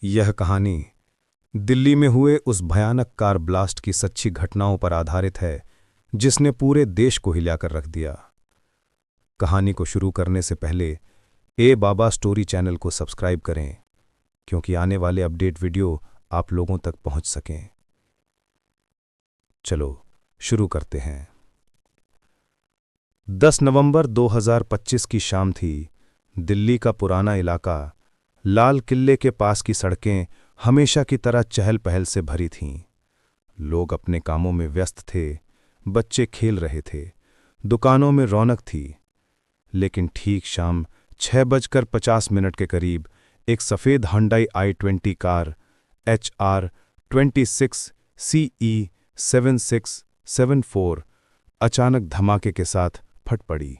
यह कहानी दिल्ली में हुए उस भयानक कार ब्लास्ट की सच्ची घटनाओं पर आधारित है जिसने पूरे देश को हिलाकर रख दिया। कहानी को शुरू करने से पहले ए बाबा स्टोरी चैनल को सब्सक्राइब करें क्योंकि आने वाले अपडेट वीडियो आप लोगों तक पहुंच सकें। चलो शुरू करते हैं। 10 नवंबर 2025 की शाम थी। दिल्ली का पुराना इलाका लाल किले के पास की सड़कें हमेशा की तरह चहल पहल से भरी थीं। लोग अपने कामों में व्यस्त थे, बच्चे खेल रहे थे, दुकानों में रौनक थी। लेकिन ठीक शाम 6:50 के करीब एक सफ़ेद Hyundai i20 car HR26 CE 7674 अचानक धमाके के साथ फट पड़ी।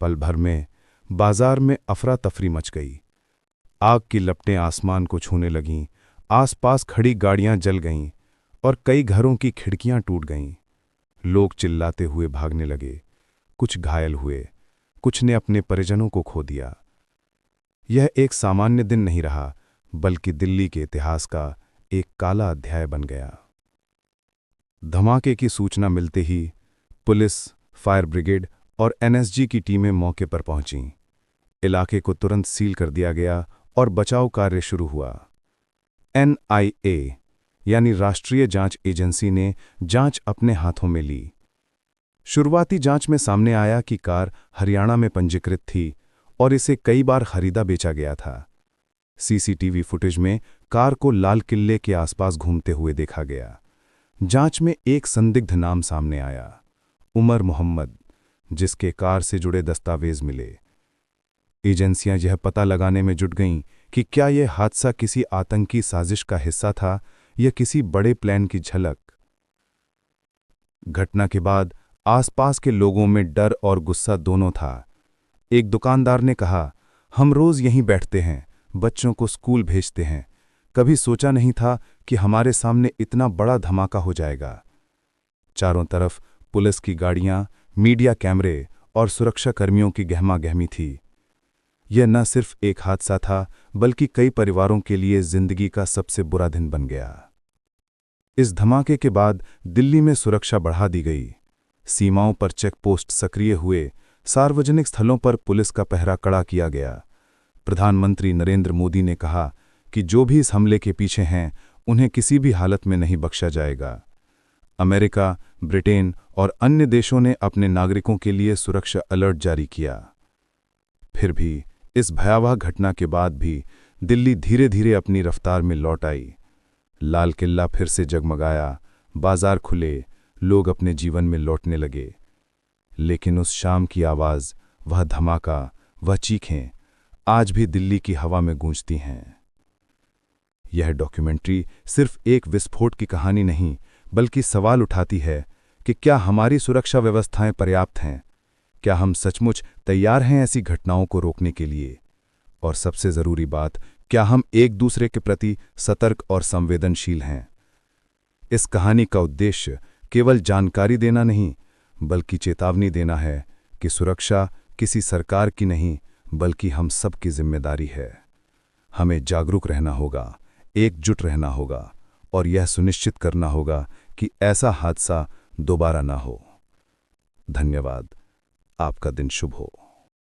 पल भर में बाजार में अफरा तफरी मच गई। आग की लपटें आसमान को छूने लगीं, आसपास खड़ी गाड़ियां जल गईं और कई घरों की खिड़कियां टूट गईं। लोग चिल्लाते हुए भागने लगे, कुछ घायल हुए, कुछ ने अपने परिजनों को खो दिया। यह एक सामान्य दिन नहीं रहा, बल्कि दिल्ली के इतिहास का एक काला अध्याय बन गया। धमाके की सूचना मिलते ही पुलिस, फायर ब्रिगेड और NSG की टीमें मौके पर पहुंचीं। इलाके को तुरंत सील कर दिया गया और बचाव कार्य शुरू हुआ। NIA यानी राष्ट्रीय जांच एजेंसी ने जांच अपने हाथों में ली। शुरुआती जांच में सामने आया कि कार हरियाणा में पंजीकृत थी और इसे कई बार खरीदा बेचा गया था। CCTV फुटेज में कार को लाल किले के आसपास घूमते हुए देखा गया। जांच में एक संदिग्ध नाम सामने आया, उमर मोहम्मद, जिसके कार से जुड़े दस्तावेज मिले। एजेंसियां यह पता लगाने में जुट गईं कि क्या यह हादसा किसी आतंकी साजिश का हिस्सा था या किसी बड़े प्लान की झलक। घटना के बाद आसपास के लोगों में डर और गुस्सा दोनों था। एक दुकानदार ने कहा, हम रोज यहीं बैठते हैं, बच्चों को स्कूल भेजते हैं, कभी सोचा नहीं था कि हमारे सामने इतना बड़ा धमाका हो जाएगा। चारों तरफ पुलिस की गाड़ियां, मीडिया कैमरे और सुरक्षाकर्मियों की गहमागहमी थी। यह न सिर्फ एक हादसा था, बल्कि कई परिवारों के लिए जिंदगी का सबसे बुरा दिन बन गया। इस धमाके के बाद दिल्ली में सुरक्षा बढ़ा दी गई। सीमाओं पर चेक पोस्ट सक्रिय हुए, सार्वजनिक स्थलों पर पुलिस का पहरा कड़ा किया गया। प्रधानमंत्री नरेंद्र मोदी ने कहा कि जो भी इस हमले के पीछे हैं, उन्हें किसी भी हालत में नहीं बख्शा जाएगा। अमेरिका, ब्रिटेन और अन्य देशों ने अपने नागरिकों के लिए सुरक्षा अलर्ट जारी किया। फिर भी इस भयावह घटना के बाद भी दिल्ली धीरे धीरे अपनी रफ्तार में लौट आई। लाल किला फिर से जगमगाया, बाजार खुले, लोग अपने जीवन में लौटने लगे। लेकिन उस शाम की आवाज़, वह धमाका, वह चीखें आज भी दिल्ली की हवा में गूंजती हैं। यह डॉक्यूमेंट्री सिर्फ एक विस्फोट की कहानी नहीं, बल्कि सवाल उठाती है कि क्या हमारी सुरक्षा व्यवस्थाएं पर्याप्त हैं? क्या हम सचमुच तैयार हैं ऐसी घटनाओं को रोकने के लिए? और सबसे ज़रूरी बात, क्या हम एक दूसरे के प्रति सतर्क और संवेदनशील हैं? इस कहानी का उद्देश्य केवल जानकारी देना नहीं, बल्कि चेतावनी देना है कि सुरक्षा किसी सरकार की नहीं, बल्कि हम सब की जिम्मेदारी है। हमें जागरूक रहना होगा, एकजुट रहना होगा और यह सुनिश्चित करना होगा कि ऐसा हादसा दोबारा ना हो। धन्यवाद। आपका दिन शुभ हो।